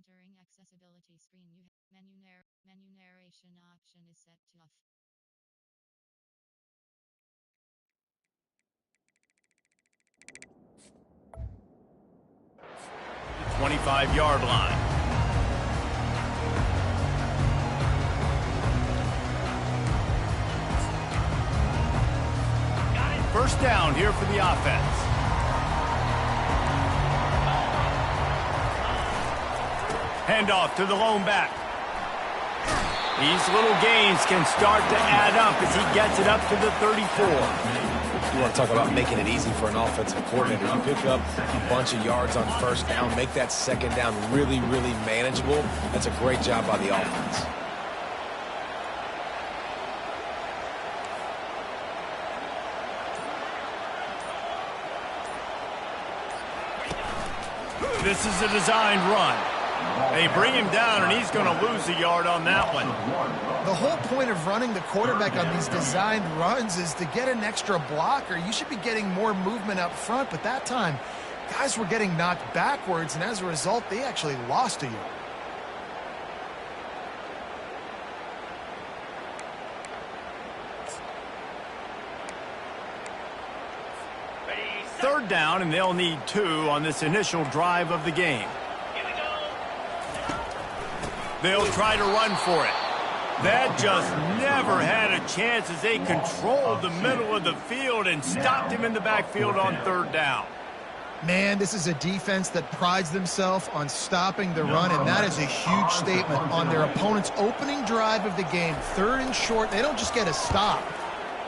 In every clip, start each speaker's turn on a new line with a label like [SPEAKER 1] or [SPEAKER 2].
[SPEAKER 1] Entering accessibility screen, you have menu narration option is set to off.
[SPEAKER 2] 25-yard line. First down here for the offense. Handoff to the lone back. These little gains can start to add up as he gets it up to the 34.
[SPEAKER 3] You want to talk about making it easy for an offensive coordinator. You pick up a bunch of yards on first down, make that second down really, really manageable. That's a great job by the offense.
[SPEAKER 2] This is a designed run. They bring him down, and he's going to lose a yard on that one.
[SPEAKER 4] The whole point of running the quarterback on these designed runs is to get an extra blocker. You should be getting more movement up front, but that time, guys were getting knocked backwards, and as a result, they actually lost a yard.
[SPEAKER 2] Third down, and they'll need 2 on this initial drive of the game. They'll try to run for it. That just never had a chance as they controlled the middle of the field and stopped him in the backfield on third down.
[SPEAKER 4] Man, this is a defense that prides themselves on stopping the run, and that is a huge statement on their opponent's opening drive of the game. Third and short, they don't just get a stop.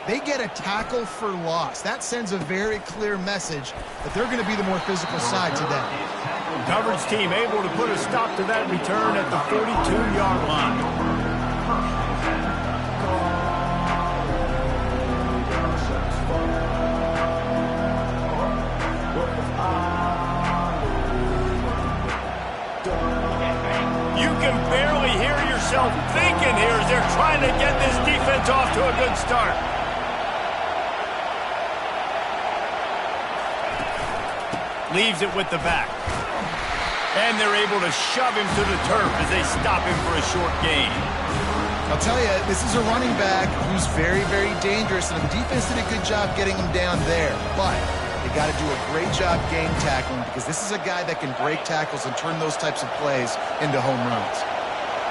[SPEAKER 4] They get a tackle for loss. That sends a very clear message that they're going to be the more physical side today.
[SPEAKER 2] Coverage team able to put a stop to that return at the 42-yard line. You can barely hear yourself thinking here as they're trying to get this defense off to a good start. Leaves it with the back. And they're able to shove him to the turf as they stop him for a short gain.
[SPEAKER 4] I'll tell you, this is a running back who's very, very dangerous, and the defense did a good job getting him down there. But they got to do a great job game tackling because this is a guy that can break tackles and turn those types of plays into home runs.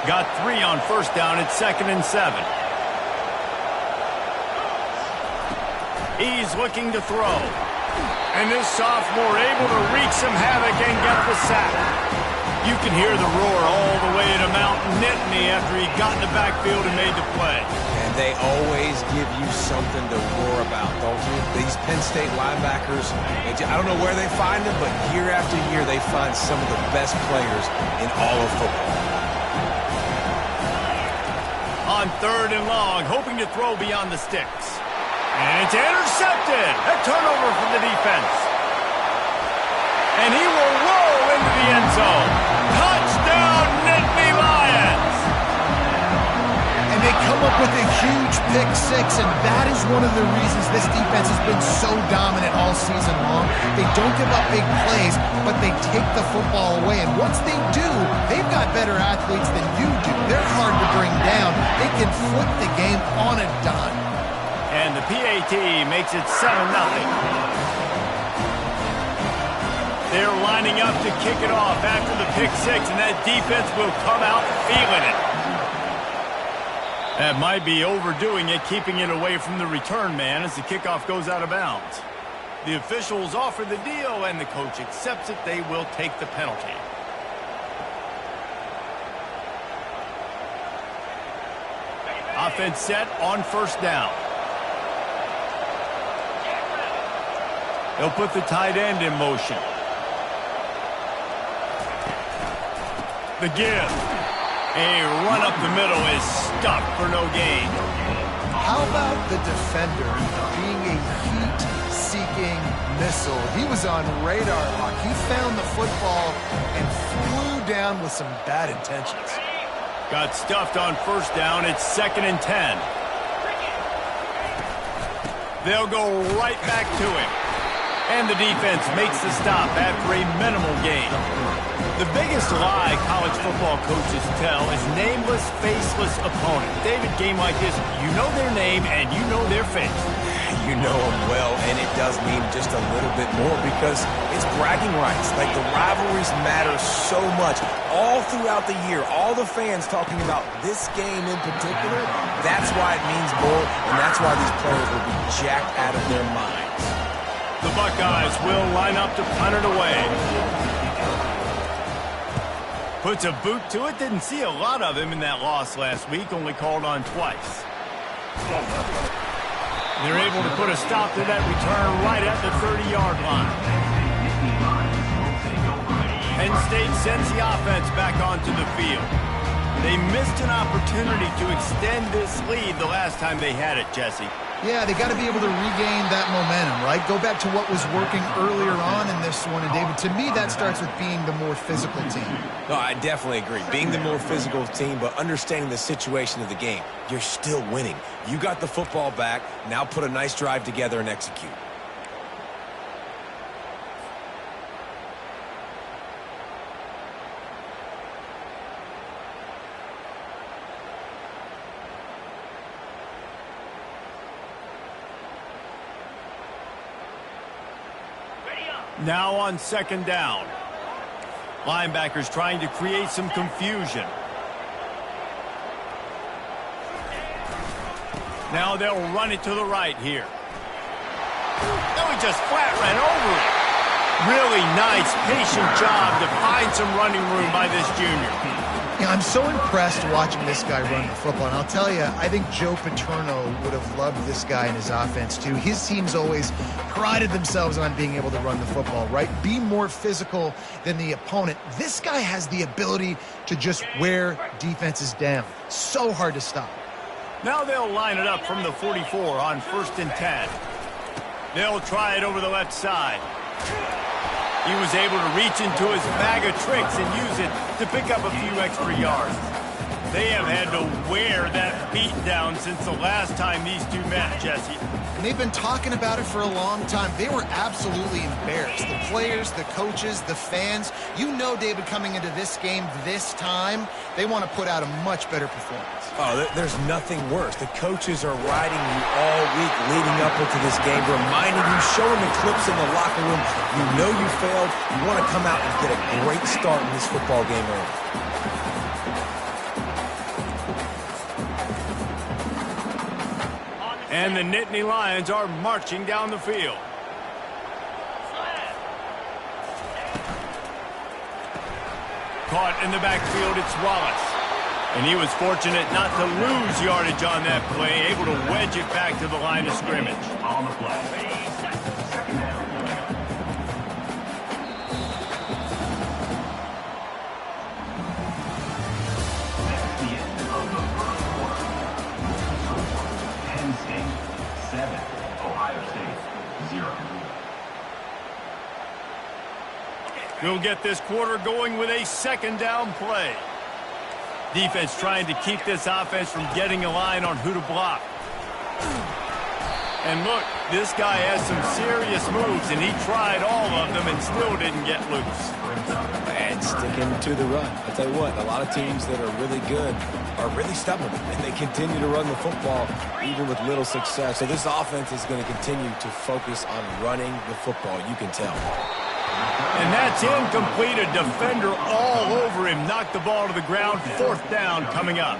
[SPEAKER 2] Got 3 on first down at 2nd and 7. He's looking to throw. And this sophomore able to wreak some havoc and get the sack. You can hear the roar all the way to Mountain Nittany after he got in the backfield and made the play.
[SPEAKER 3] And they always give you something to roar about, don't you? These Penn State linebackers, I don't know where they find them, but year after year they find some of the best players in all of football.
[SPEAKER 2] On 3rd and long, hoping to throw beyond the sticks. And it's intercepted. A turnover for the defense. And he will roll into the end zone. Touchdown, Nittany Lions.
[SPEAKER 4] And they come up with a huge pick 6, and that is one of the reasons this defense has been so dominant all season long. They don't give up big plays, but they take the football away. And once they do, they've got better athletes than you do. They're hard to bring down. They can flip the game on a dime.
[SPEAKER 2] And the PAT makes it 7-0. They're lining up to kick it off after the pick 6, and that defense will come out feeling it. That might be overdoing it, keeping it away from the return man as the kickoff goes out of bounds. The officials offer the deal, and the coach accepts it. They will take the penalty. Offense set on first down. They'll put the tight end in motion. The give. A run up the middle is stuffed for no gain.
[SPEAKER 4] How about the defender being a heat-seeking missile? He was on radar lock. He found the football and flew down with some bad intentions.
[SPEAKER 2] Got stuffed on first down. It's 2nd and 10. They'll go right back to him. And the defense makes the stop after a minimal gain. The biggest lie college football coaches tell is nameless, faceless opponent. David, game like this, you know their name and you know their face.
[SPEAKER 3] You know them well, and it does mean just a little bit more because it's bragging rights. Like, the rivalries matter so much. All throughout the year, all the fans talking about this game in particular, that's why it means more, and that's why these players will be jacked out of their minds.
[SPEAKER 2] The Buckeyes will line up to punt it away. Puts a boot to it. Didn't see a lot of him in that loss last week. Only called on twice. They're able to put a stop to that return right at the 30-yard line. Penn State sends the offense back onto the field. They missed an opportunity to extend this lead the last time they had it, Jesse.
[SPEAKER 4] Yeah, they got to be able to regain that momentum, right? Go back to what was working earlier on in this one. And, David, to me, that starts with being the more physical team.
[SPEAKER 3] No, I definitely agree. Being the more physical team, but understanding the situation of the game. You're still winning. You got the football back. Now put a nice drive together and execute.
[SPEAKER 2] Now on second down. Linebackers trying to create some confusion. Now they'll run it to the right here. No, he just flat ran over it. Really nice, patient job to find some running room by this junior.
[SPEAKER 4] Yeah, I'm so impressed watching this guy run the football. And I'll tell you, I think Joe Paterno would have loved this guy in his offense, too. His teams always prided themselves on being able to run the football, right? Be more physical than the opponent. This guy has the ability to just wear defenses down. So hard to stop.
[SPEAKER 2] Now they'll line it up from the 44 on 1st and 10. They'll try it over the left side. He was able to reach into his bag of tricks and use it to pick up a few extra yards. They have had to wear that beat down since the last time these two met, Jesse.
[SPEAKER 4] And they've been talking about it for a long time. They were absolutely embarrassed. The players, the coaches, the fans. You know, David, coming into this game this time, they want to put out a much better performance.
[SPEAKER 3] Oh, there's nothing worse. The coaches are riding you all week leading up into this game, reminding you, showing the clips in the locker room. You know you failed. You want to come out and get a great start in this football game early.
[SPEAKER 2] And the Nittany Lions are marching down the field. Caught in the backfield, it's Wallace. And he was fortunate not to lose yardage on that play, able to wedge it back to the line of scrimmage. On the play.
[SPEAKER 5] Penn State 7, Ohio State 0.
[SPEAKER 2] We'll get this quarter going with a second down play. Defense trying to keep this offense from getting a line on who to block. And look, this guy has some serious moves, and he tried all of them and still didn't get loose.
[SPEAKER 3] And sticking to the run. I'll tell you what, a lot of teams that are really good are really stubborn, and they continue to run the football even with little success. So this offense is going to continue to focus on running the football, you can tell.
[SPEAKER 2] And that's incomplete. A defender all over him. Knocked the ball to the ground. 4th down coming up.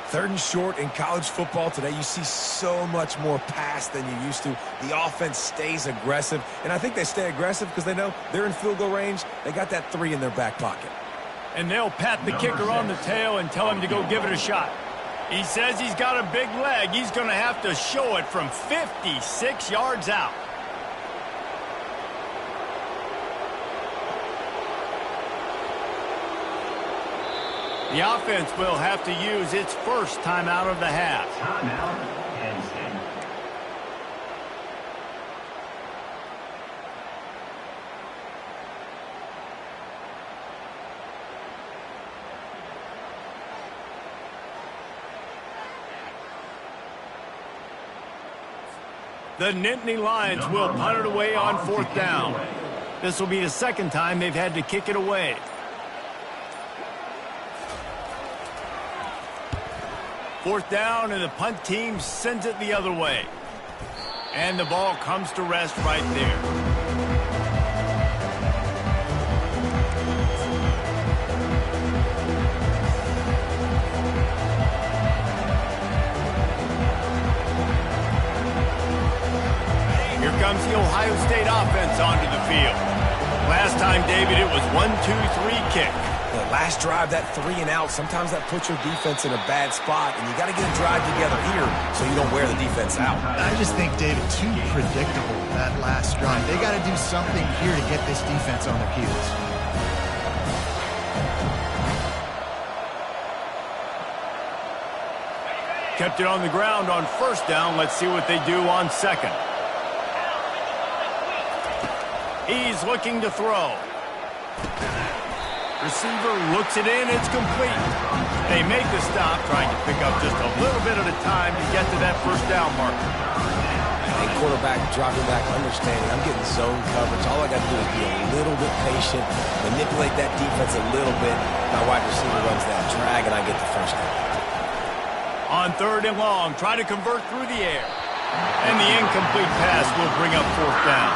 [SPEAKER 3] 3rd and short in college football today. You see so much more pass than you used to. The offense stays aggressive. And I think they stay aggressive because they know they're in field goal range. They got that 3 in their back pocket.
[SPEAKER 2] And they'll pat the kicker on the tail and tell him to go give it a shot. He says he's got a big leg. He's going to have to show it from 56 yards out. The offense will have to use its first timeout of the half.
[SPEAKER 5] Timeout, Penn State.
[SPEAKER 2] The Nittany Lions will punt it away on 4th down. This will be the second time they've had to kick it away. Fourth down, and the punt team sends it the other way. And the ball comes to rest right there. Here comes the Ohio State offense onto the field. Last time, David, it was 1-2-3 kick.
[SPEAKER 3] The last drive, that 3 and out, sometimes that puts your defense in a bad spot, and you got to get a drive together here so you don't wear the defense out.
[SPEAKER 4] I just think, David, too predictable, that last drive. They got to do something here to get this defense on their heels.
[SPEAKER 2] Kept it on the ground on first down. Let's see what they do on second. He's looking to throw. Receiver looks it in. It's complete. They make the stop, trying to pick up just a little bit at a time to get to that first down marker.
[SPEAKER 3] And quarterback dropping back, understanding I'm getting zone coverage. All I got to do is be a little bit patient, manipulate that defense a little bit. My wide receiver runs that drag, and I get the first down.
[SPEAKER 2] On third and long, try to convert through the air. And the incomplete pass will bring up fourth down.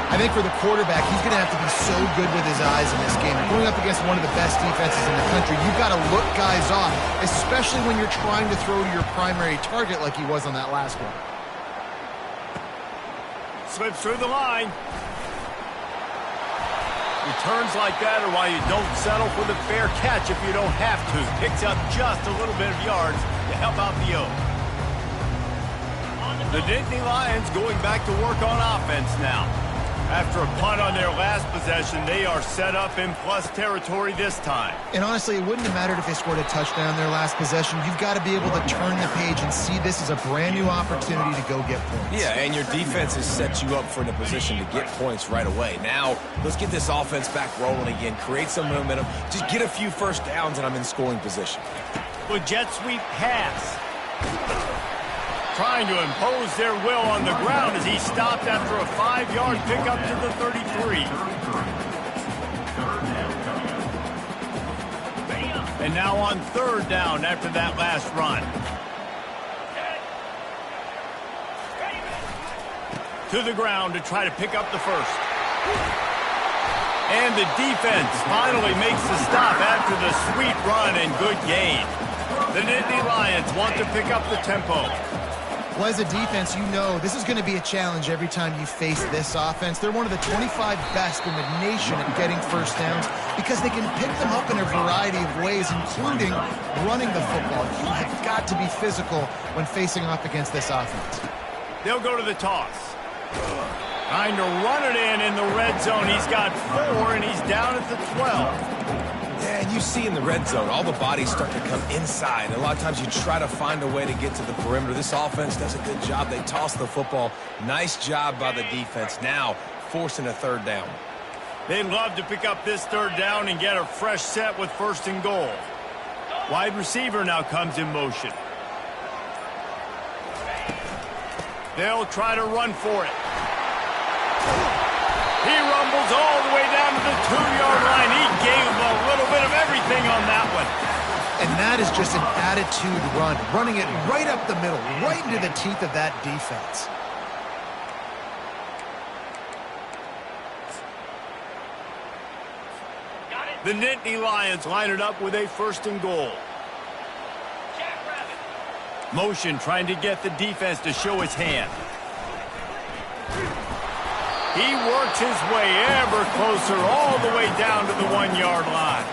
[SPEAKER 4] I think for the quarterback, he's going to have to be so good with his eyes in this game. Going up against one of the best defenses in the country, you've got to look guys off, especially when you're trying to throw to your primary target like he was on that last one.
[SPEAKER 2] Slips through the line. Returns like that are why you don't settle for the fair catch if you don't have to. Picks up just a little bit of yards to help out the O. The Nittany Lions going back to work on offense now. After a punt on their last possession, they are set up in plus territory this time.
[SPEAKER 4] And honestly, it wouldn't have mattered if they scored a touchdown their last possession. You've got to be able to turn the page and see this as a brand new opportunity to go get points.
[SPEAKER 3] Yeah, and your defense has set you up for in a position to get points right away. Now, let's get this offense back rolling again, create some momentum, just get a few first downs, and I'm in scoring position.
[SPEAKER 2] With jet sweep pass. Trying to impose their will on the ground as he stopped after a 5-yard pickup to the 33. And now on third down after that last run. To the ground to try to pick up the first. And the defense finally makes the stop after the sweet run and good gain. The Nittany Lions want to pick up the tempo.
[SPEAKER 4] Well, as a defense, you know this is going to be a challenge every time you face this offense. They're one of the 25 best in the nation at getting first downs because they can pick them up in a variety of ways, including running the football. You have got to be physical when facing off against this offense.
[SPEAKER 2] They'll go to the toss. Trying to run it in the red zone. He's got 4, and he's down at the 12.
[SPEAKER 3] Yeah, and you see in the red zone, all the bodies start to come inside. A lot of times you try to find a way to get to the perimeter. This offense does a good job. They toss the football. Nice job by the defense. Now forcing a third down.
[SPEAKER 2] They'd love to pick up this third down and get a fresh set with first and goal. Wide receiver now comes in motion. They'll try to run for it. He rumbles all the way down to the 2-yard line. He gave him a little bit of everything on that one.
[SPEAKER 4] And that is just an attitude run, running it right up the middle, right into the teeth of that defense.
[SPEAKER 2] The Nittany Lions line it up with a first and goal. Motion trying to get the defense to show his hand. He works his way ever closer all the way down to the 1-yard line.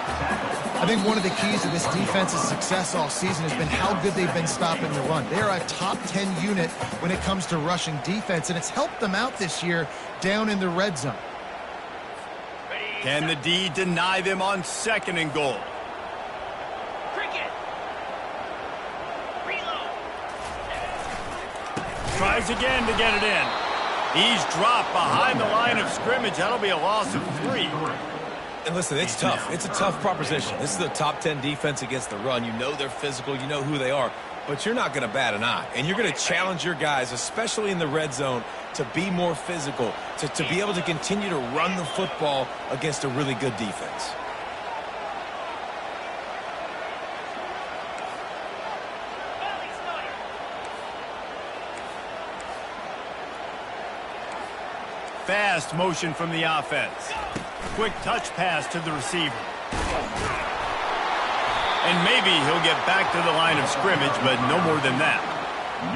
[SPEAKER 4] I think one of the keys to this defense's success all season has been how good they've been stopping the run. They are a top 10 unit when it comes to rushing defense, and it's helped them out this year down in the red zone.
[SPEAKER 2] Can the D deny them on second and goal? Tries again to get it in. He's dropped behind the line of scrimmage. That'll be a loss of 3.
[SPEAKER 3] And listen, it's tough. It's a tough proposition. This is a top 10 defense against the run. You know they're physical. You know who they are. But you're not going to bat an eye. And you're going to challenge your guys, especially in the red zone, to be more physical, to be able to continue to run the football against a really good defense.
[SPEAKER 2] fast motion from the offense. Quick touch pass to the receiver. And maybe he'll get back to the line of scrimmage, but no more than that.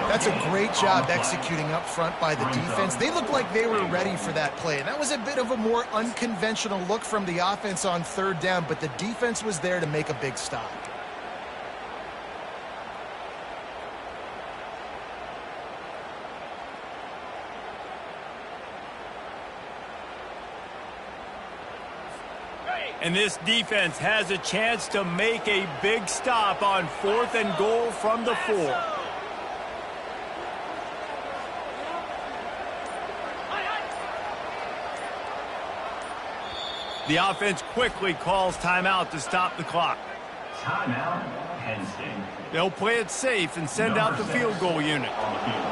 [SPEAKER 4] That's a great job executing up front by the defense. They looked like they were ready for that play. And that was a bit of a more unconventional look from the offense on third down, but the defense was there to make a big stop.
[SPEAKER 2] And this defense has a chance to make a big stop on 4th and goal from the 4. The offense quickly calls timeout to stop the clock.
[SPEAKER 5] Timeout, Penn State.
[SPEAKER 2] They'll play it safe and send out the field goal unit.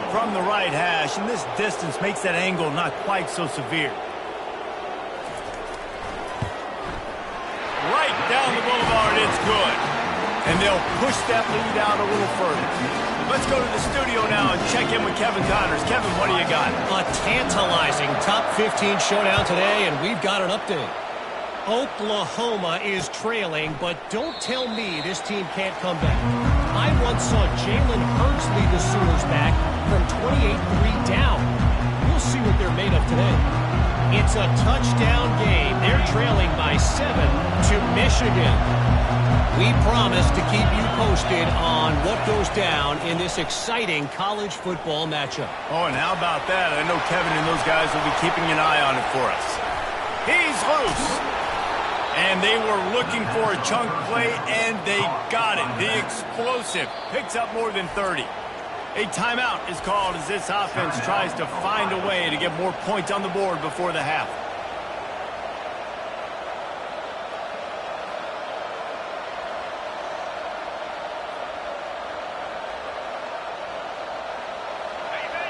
[SPEAKER 2] From the right hash, and this distance makes that angle not quite so severe. Right down the boulevard, it's good. And they'll push that lead out a little further. Let's go to the studio now and check in with Kevin Connors. Kevin, what do you got?
[SPEAKER 6] A tantalizing top 15 showdown today, and we've got an update. Oklahoma is trailing, but don't tell me this team can't come back. I once saw Jalen Hurts lead the Sooners back from 28-3 down. We'll see what they're made of today. It's a touchdown game. They're trailing by 7 to Michigan. We promise to keep you posted on what goes down in this exciting college football matchup.
[SPEAKER 2] Oh, and how about that? I know Kevin and those guys will be keeping an eye on it for us. He's loose. And they were looking for a chunk play, and they got it. The explosive picks up more than 30. A timeout is called as this offense tries to find a way to get more points on the board before the half.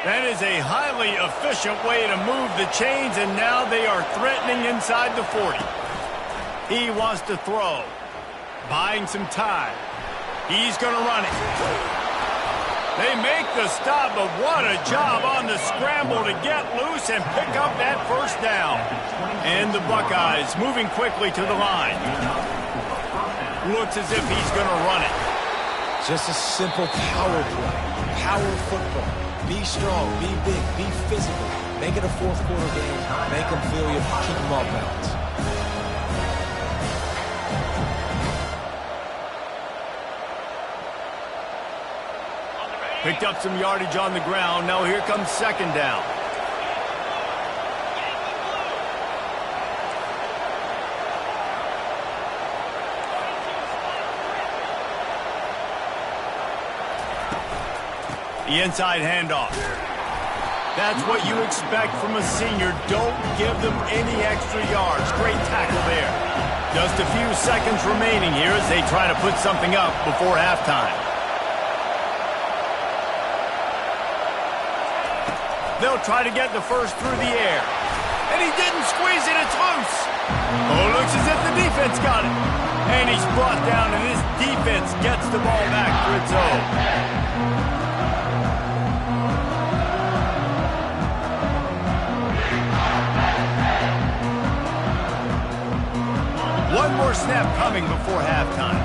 [SPEAKER 2] That is a highly efficient way to move the chains, and now they are threatening inside the 40. He wants to throw. Buying some time. He's going to run it. They make the stop, but what a job on the scramble to get loose and pick up that first down. And the Buckeyes moving quickly to the line. Looks as if he's going to run it.
[SPEAKER 3] Just a simple power play. Power football. Be strong, be big, be physical. Make it a fourth quarter game. Make them feel you, keep them off balance.
[SPEAKER 2] Picked up some yardage on the ground. Now here comes second down. The inside handoff. That's what you expect from a senior. Don't give them any extra yards. Great tackle there. Just a few seconds remaining here as they try to put something up before halftime. They'll try to get the first through the air. And he didn't squeeze it. It's loose. Oh, looks as if the defense got it. And he's brought down, and this defense gets the ball back for its own. One more snap coming before halftime.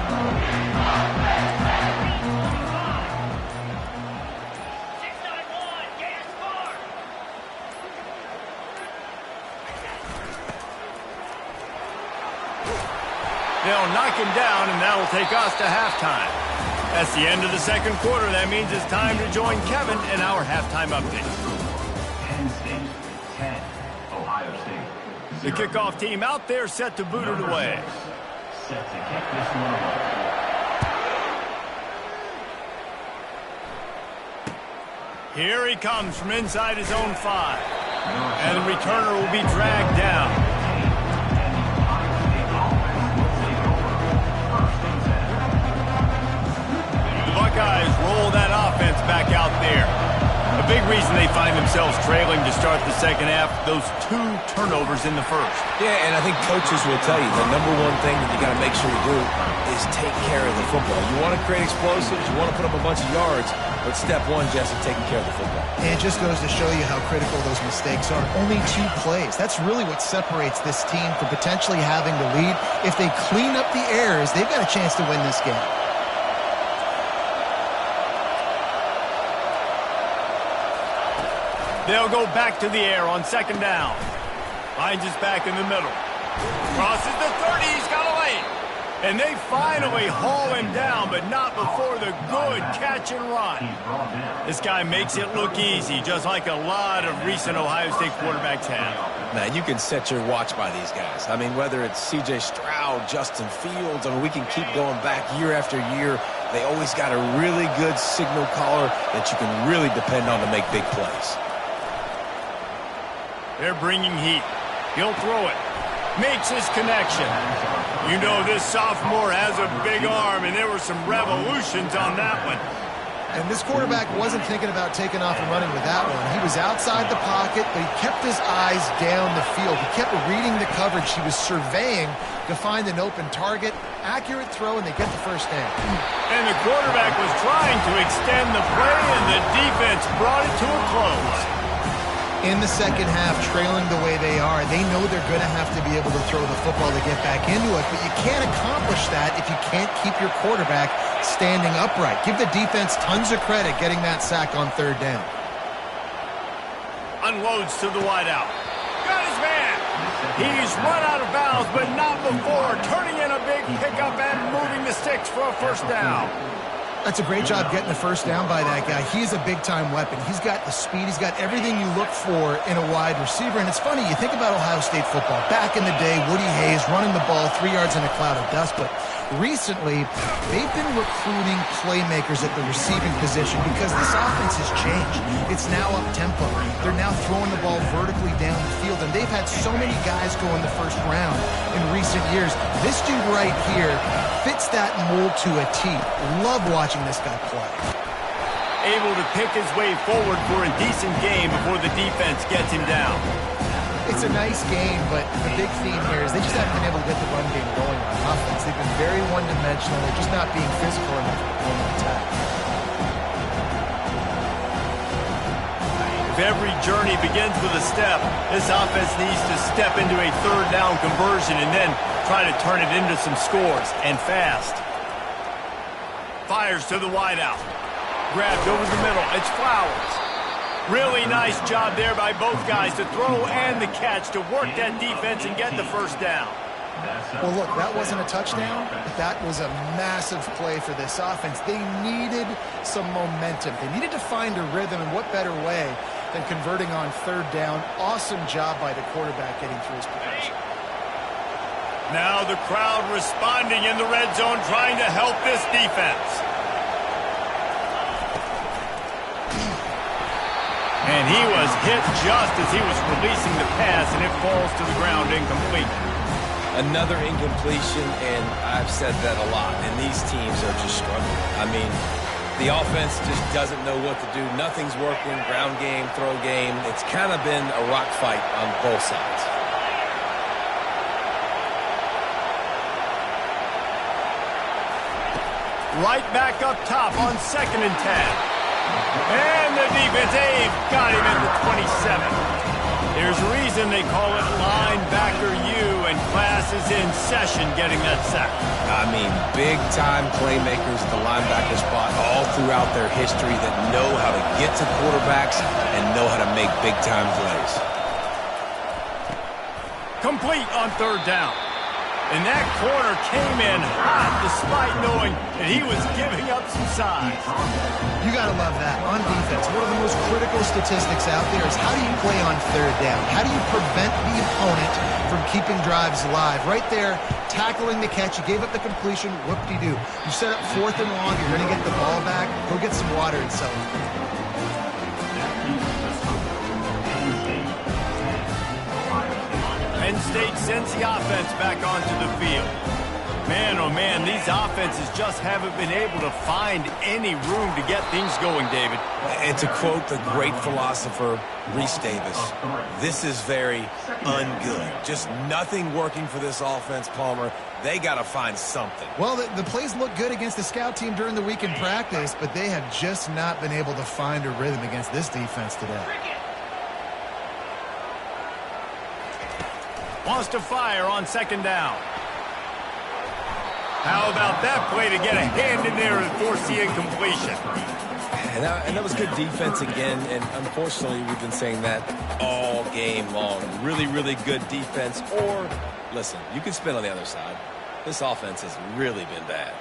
[SPEAKER 2] They'll knock him down, and that will take us to halftime. That's the end of the second quarter. That means it's time to join Kevin in our halftime update.
[SPEAKER 5] Penn State, 10. Ohio State, 0.
[SPEAKER 2] The kickoff team out there set to boot it away.
[SPEAKER 5] Set to kick this one away.
[SPEAKER 2] Here he comes from inside his own 5. And the returner will be dragged down. The Buckeyes roll that offense back out there. A big reason they find themselves trailing to start the second half, those 2 turnovers in the first.
[SPEAKER 3] Yeah, and I think coaches will tell you the number one thing that you got to make sure you do is take care of the football. You want to create explosives, you want to put up a bunch of yards, but step one, Jesse, taking care of the football.
[SPEAKER 4] And it just goes to show you how critical those mistakes are. Only 2 plays. That's really what separates this team from potentially having the lead. If they clean up the errors, they've got a chance to win this game.
[SPEAKER 2] They'll go back to the air on second down. Finds his back in the middle. Crosses the 30. He's got a lane. And they finally haul him down, but not before the good catch and run. This guy makes it look easy, just like a lot of recent Ohio State quarterbacks have.
[SPEAKER 3] Now, you can set your watch by these guys. I mean, whether it's C.J. Stroud, Justin Fields, I mean, we can keep going back year after year. They always got a really good signal caller that you can really depend on to make big plays.
[SPEAKER 2] They're bringing heat. He'll throw it. Makes his connection. You know this sophomore has a big arm, and there were some revolutions on that one.
[SPEAKER 4] And this quarterback wasn't thinking about taking off and running with that one. He was outside the pocket, but he kept his eyes down the field. He kept reading the coverage. He was surveying to find an open target. Accurate throw, and they get the first down.
[SPEAKER 2] And the quarterback was trying to extend the play, and the defense brought it to a close.
[SPEAKER 4] In the second half, trailing the way they are, they know they're going to have to be able to throw the football to get back into it, but you can't accomplish that if you can't keep your quarterback standing upright. Give the defense tons of credit getting that sack on third down.
[SPEAKER 2] Unloads to the wideout. Got his man. He's run out of bounds, but not before turning in a big pickup and moving the sticks for a first down.
[SPEAKER 4] That's a great job getting the first down by that guy. He's a big-time weapon. He's got the speed. He's got everything you look for in a wide receiver. And it's funny, you think about Ohio State football. Back in the day, Woody Hayes running the ball 3 yards in a cloud of dust. But recently, they've been recruiting playmakers at the receiving position because this offense has changed. It's now up-tempo. They're now throwing the ball vertically down the field. And they've had so many guys go in the first round in recent years. This dude right here fits that mold to a T. Love watching this guy play.
[SPEAKER 2] Able to pick his way forward for a decent game before the defense gets him down.
[SPEAKER 4] It's a nice game, but the big theme here is they just haven't been able to get the run game going on offense. They've been very one-dimensional. They're just not being physical enough on the attack.
[SPEAKER 2] If every journey begins with a step, this offense needs to step into a third down conversion and then try to turn it into some scores, and fast. Fires to the wideout. Grabbed over the middle. It's Flowers. Really nice job there by both guys to throw and the catch to work that defense and get the first down.
[SPEAKER 4] Well, look, that wasn't a touchdown, but that was a massive play for this offense. They needed some momentum. They needed to find a rhythm, and what better way than converting on third down. Awesome job by the quarterback getting through his progression.
[SPEAKER 2] Now the crowd responding in the red zone, trying to help this defense. And he was hit just as he was releasing the pass, and it falls to the ground incomplete.
[SPEAKER 3] Another incompletion, and I've said that a lot, and these teams are just struggling. I mean, the offense just doesn't know what to do. Nothing's working, ground game, throw game. It's kind of been a rock fight on both sides.
[SPEAKER 2] Right back up top on 2nd and 10. And the defense, they've got him at the 27. There's a reason they call it linebacker U, and class is in session getting that sack.
[SPEAKER 3] I mean, big-time playmakers at the linebacker spot all throughout their history that know how to get to quarterbacks and know how to make big-time plays.
[SPEAKER 2] Complete on third down. And that corner came in hot despite knowing that he was giving up some size.
[SPEAKER 4] You got to love that. On defense, one of the most critical statistics out there is how do you play on third down? How do you prevent the opponent from keeping drives alive? Right there, tackling the catch. You gave up the completion. Whoop-de-doo. You set up 4th and long. You're going to get the ball back. Go get some water and celebrate.
[SPEAKER 2] Penn State sends the offense back onto the field. Man, oh man, these offenses just haven't been able to find any room to get things going, David.
[SPEAKER 3] And to quote the great philosopher, Reese Davis, this is very ungood. Just nothing working for this offense, Palmer. They got to find something.
[SPEAKER 4] Well, the plays look good against the scout team during the week in practice, but they have just not been able to find a rhythm against this defense today.
[SPEAKER 2] Wants to fire on second down. How about that play to get a hand in there and force the incompletion?
[SPEAKER 3] And that was good defense again, and unfortunately we've been saying that all game long. Really, really good defense, or, listen, you can spin on the other side. This offense has really been bad.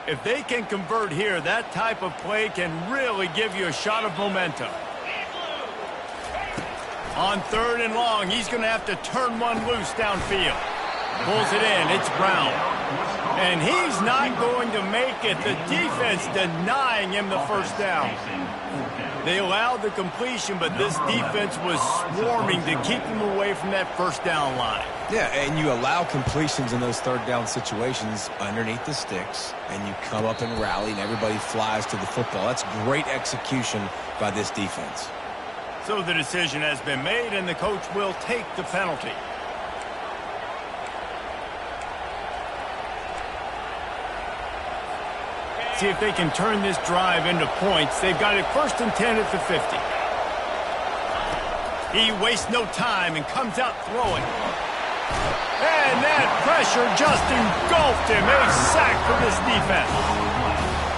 [SPEAKER 2] If they can convert here, that type of play can really give you a shot of momentum. On third and long, he's going to have to turn one loose downfield. Pulls it in. It's Brown. And he's not going to make it. The defense denying him the first down. They allowed the completion, but this defense was swarming to keep him away from that first down line.
[SPEAKER 3] Yeah, and you allow completions in those third down situations underneath the sticks, and you come up and rally, and everybody flies to the football. That's great execution by this defense.
[SPEAKER 2] So the decision has been made, and the coach will take the penalty. See if they can turn this drive into points. They've got it first and 10 at the 50. He wastes no time and comes out throwing. And that pressure just engulfed him. A sack for this defense.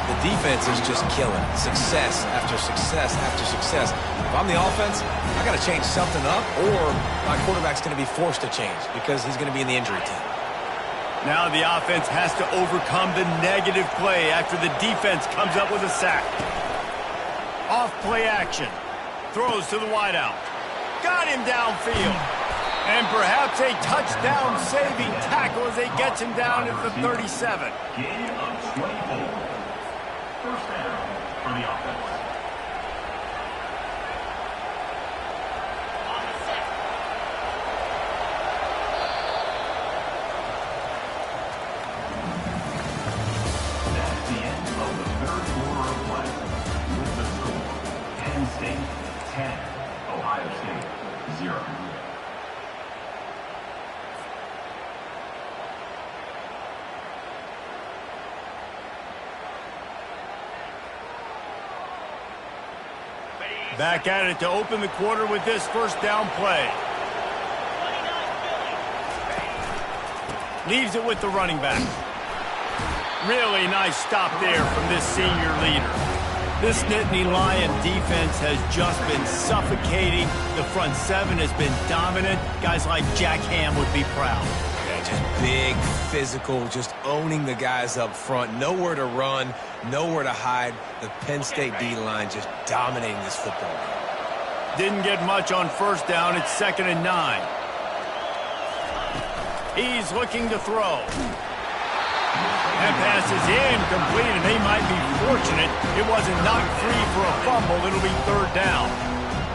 [SPEAKER 3] The defense is just killing. Success after success after success. If I'm the offense, I got to change something up, or my quarterback's going to be forced to change because he's going to be in the injury team.
[SPEAKER 2] Now the offense has to overcome the negative play after the defense comes up with a sack. Off play action. Throws to the wideout. Got him downfield. And perhaps a touchdown-saving tackle as he gets him down at the 37.
[SPEAKER 5] Gain of 24. First down for the offense. That's the end of the third quarter of play. With the score, Penn State 10, Ohio State 0.
[SPEAKER 2] Back at it to open the quarter with this first down play. Leaves it with the running back. Really nice stop there from this senior leader. This Nittany Lion defense has just been suffocating. The front seven has been dominant. Guys like Jack Ham would be proud.
[SPEAKER 3] Yeah, just big, physical, just owning the guys up front. Nowhere to run, nowhere to hide. The Penn State D-line just dominating this football game.
[SPEAKER 2] Didn't get much on first down. It's 2nd and 9. He's looking to throw. That pass is incomplete, and they might be fortunate it wasn't knocked free for a fumble. It'll be 3rd down.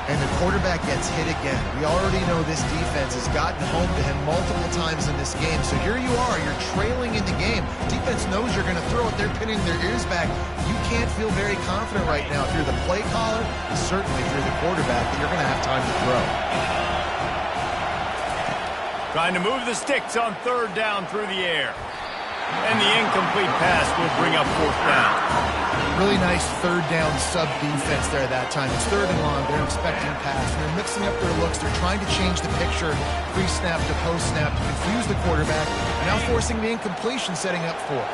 [SPEAKER 4] And the quarterback gets hit again. We already know this defense has gotten home to him multiple times in this game. So here you are, you're trailing in the game. Defense knows you're going to throw it. They're pinning their ears back. You can't feel very confident right now through the play caller and certainly through the quarterback that you're going to have time to throw.
[SPEAKER 2] Trying to move the sticks on 3rd down through the air. And the incomplete pass will bring up 4th down.
[SPEAKER 4] Really nice 3rd down sub defense there that time. It's 3rd and long. They're expecting pass. And they're mixing up their looks. They're trying to change the picture pre-snap to post-snap to confuse the quarterback. And now forcing the incompletion, setting up 4th.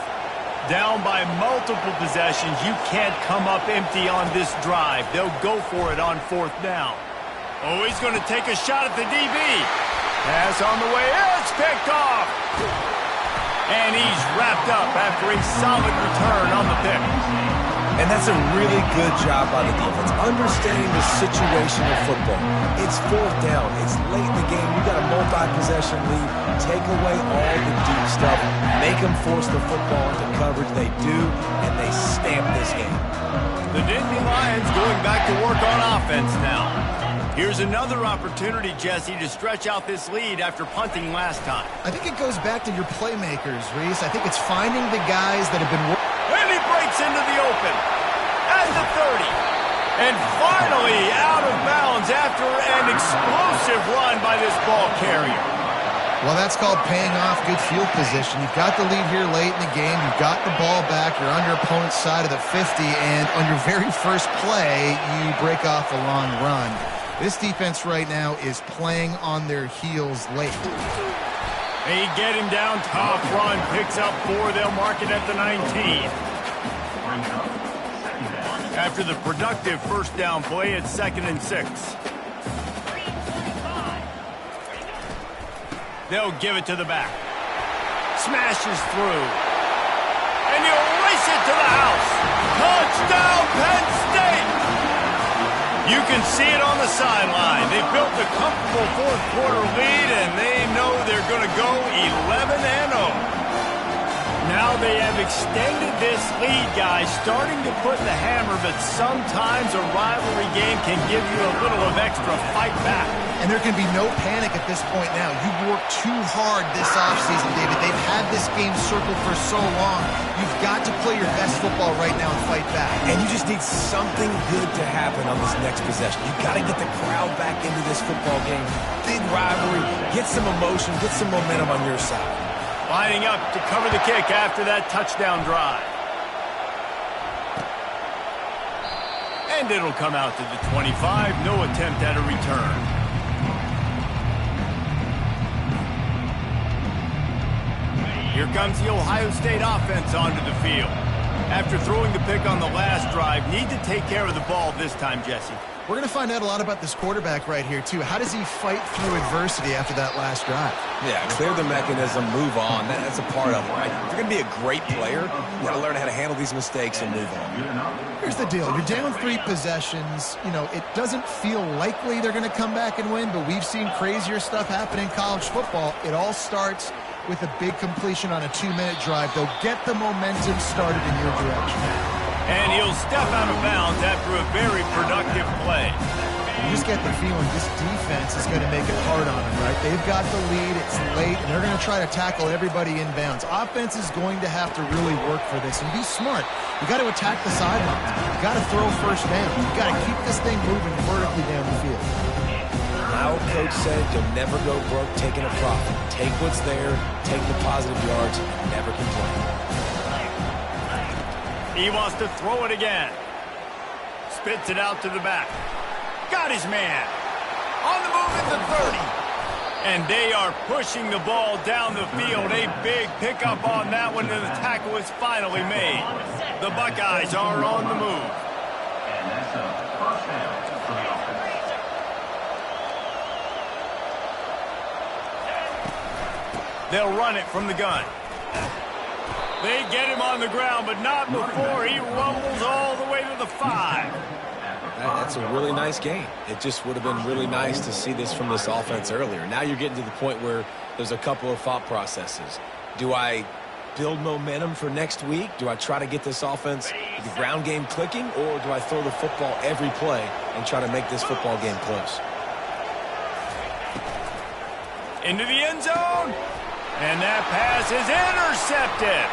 [SPEAKER 2] Down by multiple possessions. You can't come up empty on this drive. They'll go for it on 4th down. Oh, he's going to take a shot at the DB. Pass on the way. It's picked off. And he's wrapped up after a solid return on the pick.
[SPEAKER 3] And that's a really good job by the defense, understanding the situation of football. It's 4th down. It's late in the game. You got a multi-possession lead. Take away all the deep stuff. Make them force the football into coverage. They do, and they stamp this game.
[SPEAKER 2] The Nittany Lions going back to work on offense now. Here's another opportunity, Jesse, to stretch out this lead after punting last time.
[SPEAKER 4] I think it goes back to your playmakers, Reese. I think it's finding the guys that have been...
[SPEAKER 2] And he breaks into the open at the 30. And finally out of bounds after an explosive run by this ball carrier.
[SPEAKER 4] Well, that's called paying off good field position. You've got the lead here late in the game. You've got the ball back. You're on your opponent's side of the 50. And on your very first play, you break off a long run. This defense right now is playing on their heels late.
[SPEAKER 2] They get him down, top run, picks up 4. They'll mark it at the 19. After the productive first down play, it's 2nd and 6. They'll give it to the back. Smashes through. And he'll race it to the house. Touchdown, Penn State! You can see it on the sideline. They built a comfortable fourth-quarter lead, and they know they're going to go 11-0. Now they have extended this lead, guys, starting to put the hammer, but sometimes a rivalry game can give you a little of extra fight back.
[SPEAKER 4] And there can be no panic at this point now. You've worked too hard this offseason, David. They've had this game circled for so long. You've got to play your best football right now and fight back.
[SPEAKER 3] And you just need something good to happen on this next possession. You've got to get the crowd back into this football game. Big rivalry. Get some emotion. Get some momentum on your side.
[SPEAKER 2] Lining up to cover the kick after that touchdown drive. And it'll come out to the 25. No attempt at a return. Here comes the Ohio State offense onto the field. After throwing the pick on the last drive, need to take care of the ball this time, Jesse.
[SPEAKER 4] We're going to find out a lot about this quarterback right here, too. How does he fight through adversity after that last drive?
[SPEAKER 3] Yeah, clear the mechanism, move on. That's a part of it, right? If you're going to be a great player, you got to learn how to handle these mistakes and move on.
[SPEAKER 4] Here's the deal. You're down 3 possessions. You know, it doesn't feel likely they're going to come back and win, but we've seen crazier stuff happen in college football. It all starts with a big completion on a 2-minute drive. They'll get the momentum started in your direction.
[SPEAKER 2] And he'll step out of bounds after a very productive play.
[SPEAKER 4] You just get the feeling this defense is going to make it hard on them, right? They've got the lead, it's late, and they're going to try to tackle everybody in bounds. Offense is going to have to really work for this, and be smart. You got to attack the sidelines. You got to throw first down. You got to keep this thing moving vertically down the field.
[SPEAKER 3] My old coach said you'll never go broke taking a profit. Take what's there, take the positive yards, and never complain.
[SPEAKER 2] He wants to throw it again. Spits it out to the back. Got his man. On the move at the 30. And they are pushing the ball down the field. A big pickup on that one, and the tackle is finally made. The Buckeyes are on the move.
[SPEAKER 5] And that's a first down for the offense.
[SPEAKER 2] They'll run it from the gun. They get him on the ground, but not before he rumbles all the way to the 5.
[SPEAKER 3] That's a really nice game. It just would have been really nice to see this from this offense earlier. Now you're getting to the point where there's a couple of thought processes. Do I build momentum for next week? Do I try to get this offense, the ground game clicking, or do I throw the football every play and try to make this football game close?
[SPEAKER 2] Into the end zone. And that pass is intercepted.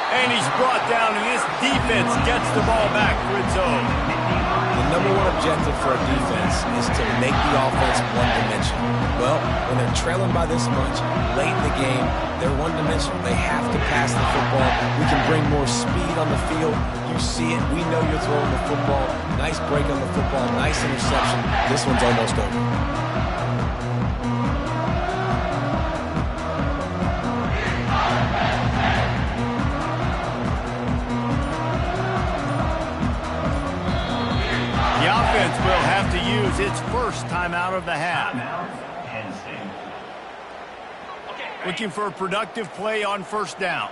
[SPEAKER 2] And he's brought down, and this defense gets the ball back for its own.
[SPEAKER 3] The number one objective for a defense is to make the offense one-dimensional. Well, when they're trailing by this much, late in the game, they're one-dimensional. They have to pass the football. We can bring more speed on the field. You see it. We know you're throwing the football. Nice break on the football. Nice interception. This one's almost over.
[SPEAKER 2] The offense will have to use its first time out of the half.
[SPEAKER 5] Penn State.
[SPEAKER 2] Looking for a productive play on first down.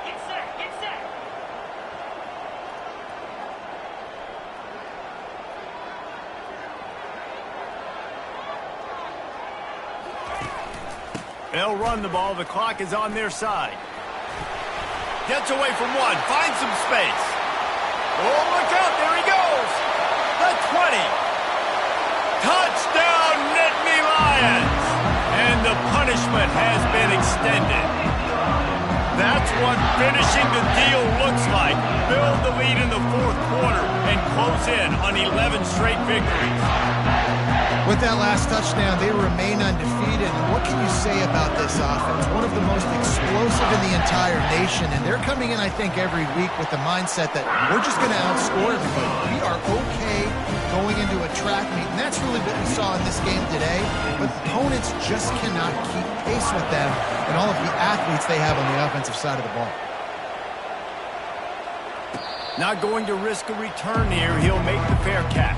[SPEAKER 7] Get set, get set.
[SPEAKER 2] They'll run the ball. The clock is on their side. Gets away from one. Finds some space. Oh, look out. There he goes. 20. Touchdown, Nittany Lions! And the punishment has been extended. That's what finishing the deal looks like. Build the lead in the fourth quarter and close in on 11 straight victories.
[SPEAKER 4] With that last touchdown, they remain undefeated. And what can you say about this offense? One of the most explosive in the entire nation. And they're coming in, I think, every week with the mindset that we're just going to outscore everybody. We are okay going into a track meet. And that's really what we saw in this game today. But opponents just cannot keep pace with them and all of the athletes they have on the offensive side of the ball.
[SPEAKER 2] Not going to risk a return here. He'll make the fair catch.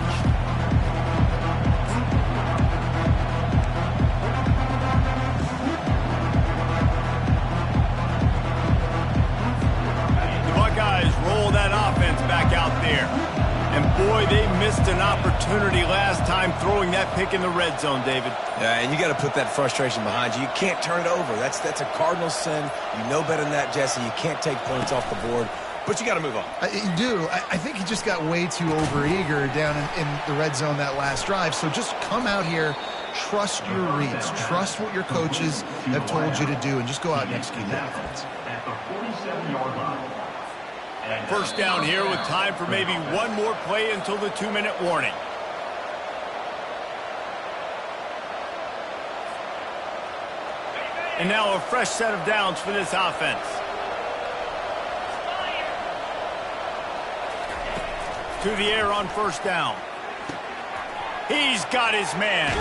[SPEAKER 2] The Buckeyes roll that offense back out there. And boy, they missed an opportunity last time throwing that pick in the red zone, David.
[SPEAKER 3] Yeah, and you got to put that frustration behind you. You can't turn it over. That's a cardinal sin. You know better than that, Jesse. You can't take points off the board. But you got to move on.
[SPEAKER 4] You do. I think he just got way too overeager down in the red zone that last drive. So just come out here, trust your reads, trust what your coaches have told you to do, and just go out and execute the offense.
[SPEAKER 5] At the 47-yard line.
[SPEAKER 2] First down here with time for maybe one more play until the 2-minute warning. And now a fresh set of downs for this offense. To the air on first down. He's got his man.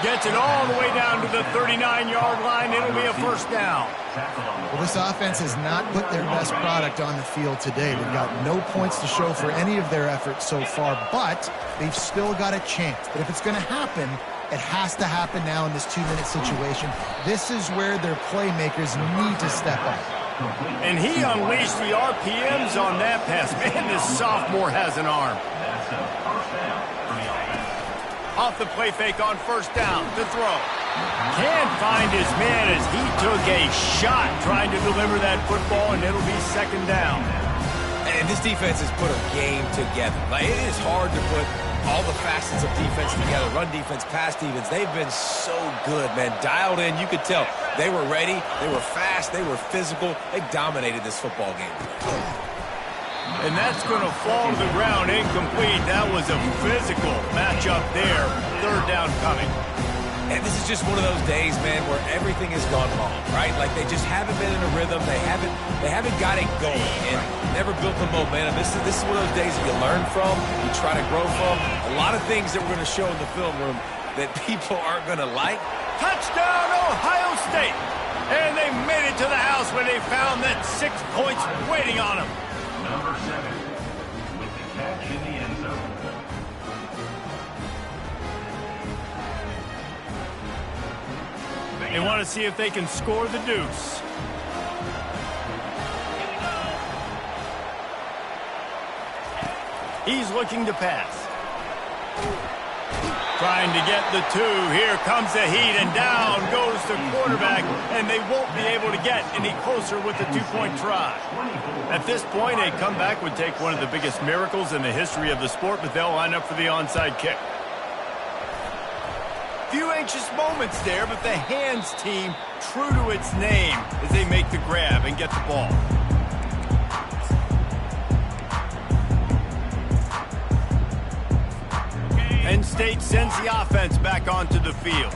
[SPEAKER 2] Gets it all the way down to the 39-yard line. It'll be a first down.
[SPEAKER 4] Well, this offense has not put their best product on the field today. They've got no points to show for any of their efforts so far, but they've still got a chance. But if it's going to happen, it has to happen now in this 2-minute situation. This is where their playmakers need to step up.
[SPEAKER 2] And he unleashed the RPMs on that pass. Man, this sophomore has an arm.
[SPEAKER 5] That's a first down for the offense.
[SPEAKER 2] Off the play fake on first down to throw. Can't find his man as he took a shot trying to deliver that football, and it'll be second down.
[SPEAKER 3] And this defense has put a game together. Like, it is hard to put all the facets of defense together. Run defense, pass defense. They've been so good, man. Dialed in. You could tell they were ready. They were fast. They were physical. They dominated this football game.
[SPEAKER 2] And that's going to fall to the ground incomplete. That was a physical matchup there. Third down coming.
[SPEAKER 3] And this is just one of those days, man, where everything has gone wrong, right? Like, they just haven't been in a rhythm. They haven't got it going and never built the momentum. This is one of those days that you learn from, you try to grow from. A lot of things that we're going to show in the film room that people aren't going to like.
[SPEAKER 2] Touchdown, Ohio State! And they made it to the house when they found that 6 points waiting on them.
[SPEAKER 5] Number 7 with the catch in the end zone.
[SPEAKER 2] They want to see if they can score the deuce. He's looking to pass. Trying to get the 2. Here comes the heat, and down goes the quarterback, and they won't be able to get any closer with the 2-point try. At this point, a comeback would take one of the biggest miracles in the history of the sport, but they'll line up for the onside kick. Few anxious moments there, but the hands team true to its name as they make the grab and get the ball. Penn State sends the offense back onto the field.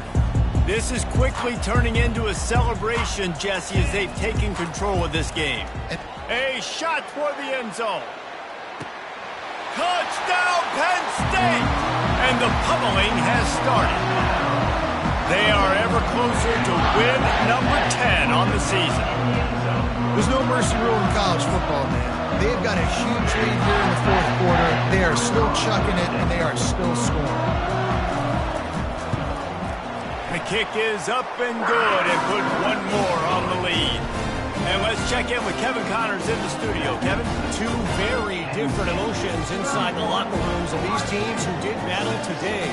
[SPEAKER 2] This is quickly turning into a celebration, Jesse, as they've taken control of this game. A shot toward the end zone. Touchdown, Penn State! And the pummeling has started. They are ever closer to win number 10 on the season.
[SPEAKER 4] There's no mercy rule in college football, man. They've got a huge lead here in the fourth quarter. They are still chucking it, and they are still scoring.
[SPEAKER 2] The kick is up and good, and put one more on the lead. And let's check in with Kevin Connors in the studio. Kevin?
[SPEAKER 6] Two very different emotions inside the locker rooms of these teams who did battle today.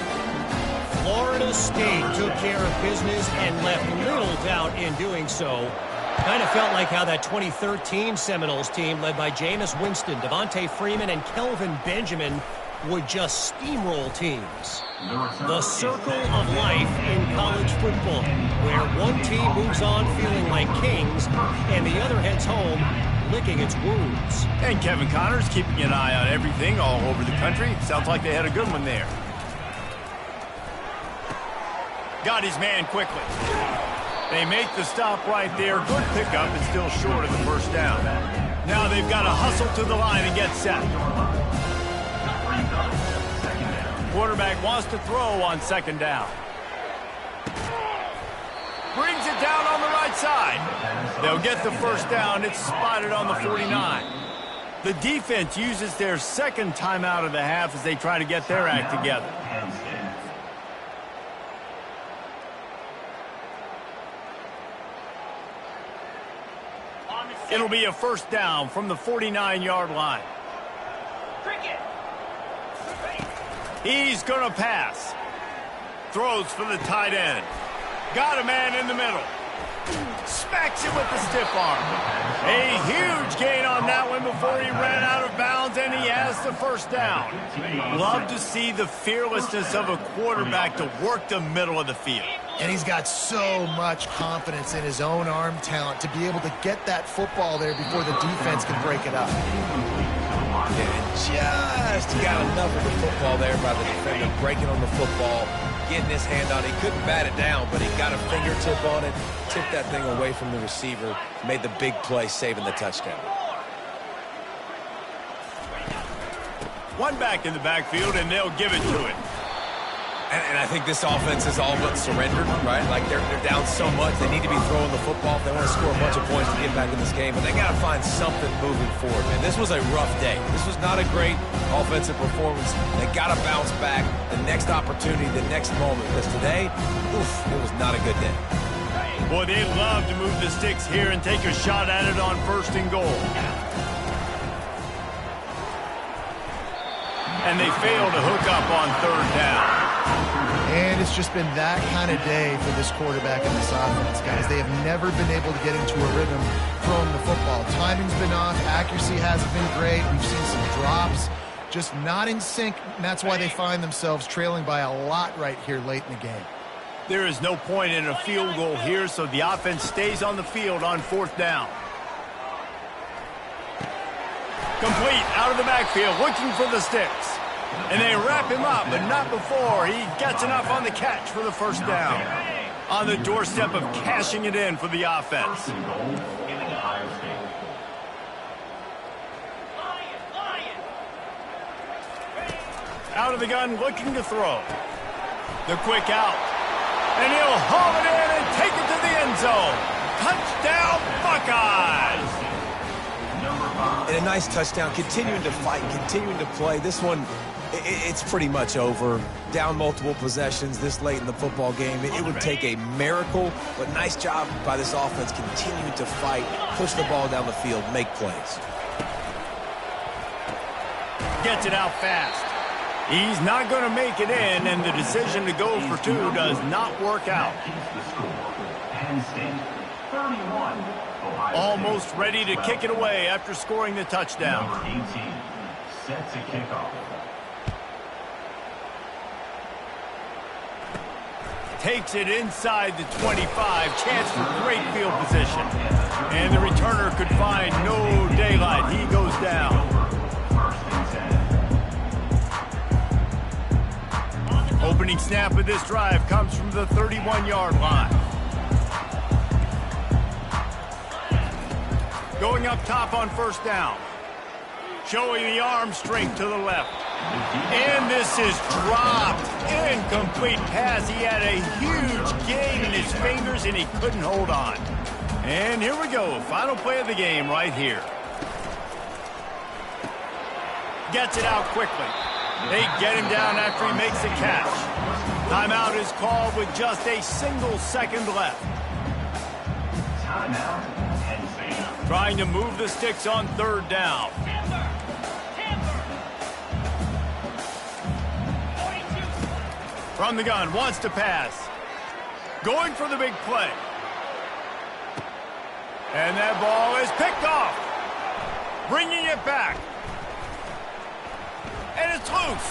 [SPEAKER 6] Florida State took care of business and left little doubt in doing so. Kind of felt like how that 2013 Seminoles team led by Jameis Winston, Devontae Freeman, and Kelvin Benjamin would just steamroll teams. The circle of life in college football, where one team moves on feeling like kings and the other heads home licking its wounds.
[SPEAKER 2] And Kevin Connors keeping an eye on everything all over the country. Sounds like they had a good one there. Got his man quickly. They make the stop right there. Good pickup, but still short of the first down. Now they've got to hustle to the line and get set. Quarterback wants to throw on second down. Brings it down on the right side. They'll get the first down. It's spotted on the 49. The defense uses their second timeout of the half as they try to get their act together. It'll be a first down from the 49-yard line. He's going to pass. Throws for the tight end. Got a man in the middle. Smacks it with the stiff arm. A huge gain on that one before he ran out of bounds, and he has the first down. Love to see the fearlessness of a quarterback to work the middle of the field.
[SPEAKER 4] And he's got so much confidence in his own arm talent to be able to get that football there before the defense can break it up.
[SPEAKER 3] And just got enough of the football there by the defender, breaking on the football, getting his hand on it. He couldn't bat it down, but he got a fingertip on it, tipped that thing away from the receiver, made the big play, saving the touchdown.
[SPEAKER 2] One back in the backfield, and they'll give it to him.
[SPEAKER 3] And I think this offense is all but surrendered, right? Like, they're down so much. They need to be throwing the football if they want to score a bunch of points to get back in this game. But they got to find something moving forward, man. This was a rough day. This was not a great offensive performance. They got to bounce back the next opportunity, the next moment. Because today, oof, it was not a good day.
[SPEAKER 2] Boy, they'd love to move the sticks here and take a shot at it on first and goal. And they fail to hook up on third down.
[SPEAKER 4] And it's just been that kind of day for this quarterback and this offense, guys. They have never been able to get into a rhythm throwing the football. Timing's been off. Accuracy hasn't been great. We've seen some drops. Just not in sync, and that's why they find themselves trailing by a lot right here late in the game.
[SPEAKER 2] There is no point in a field goal here, so the offense stays on the field on fourth down. Complete out of the backfield, looking for the sticks. And they wrap him up, but not before he gets enough on the catch for the first down. On the doorstep of cashing it in for the offense. Out of the gun, looking to throw. The quick out. And he'll haul it in and take it to the end zone. Touchdown, Buckeyes!
[SPEAKER 3] And a nice touchdown, continuing to fight, continuing to play. This one, it's pretty much over. Down multiple possessions this late in the football game. It would take a miracle, but nice job by this offense continuing to fight, push the ball down the field, make plays.
[SPEAKER 2] Gets it out fast. He's not going to make it in, and the decision to go for two does not work out.
[SPEAKER 5] Penn State, 31.
[SPEAKER 2] Almost ready to kick it away after scoring the touchdown.
[SPEAKER 5] Number 18, set to kick off.
[SPEAKER 2] Takes it inside the 25. Chance for great field position. And the returner could find no daylight. He goes down. Opening snap of this drive comes from the 31-yard line. Going up top on first down. Showing the arm strength to the left. And this is dropped. Incomplete pass. He had a huge gain in his fingers, and he couldn't hold on. And here we go. Final play of the game right here. Gets it out quickly. They get him down after he makes the catch. Timeout is called with just a single second left.
[SPEAKER 5] Timeout, Penn State.
[SPEAKER 2] Trying to move the sticks on third down. From the gun, wants to pass. Going for the big play. And that ball is picked off. Bringing it back. And it's loose.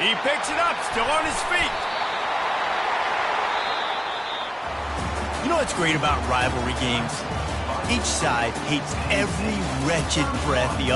[SPEAKER 2] He picks it up, still on his feet.
[SPEAKER 8] You know what's great about rivalry games? Each side hates every wretched breath the other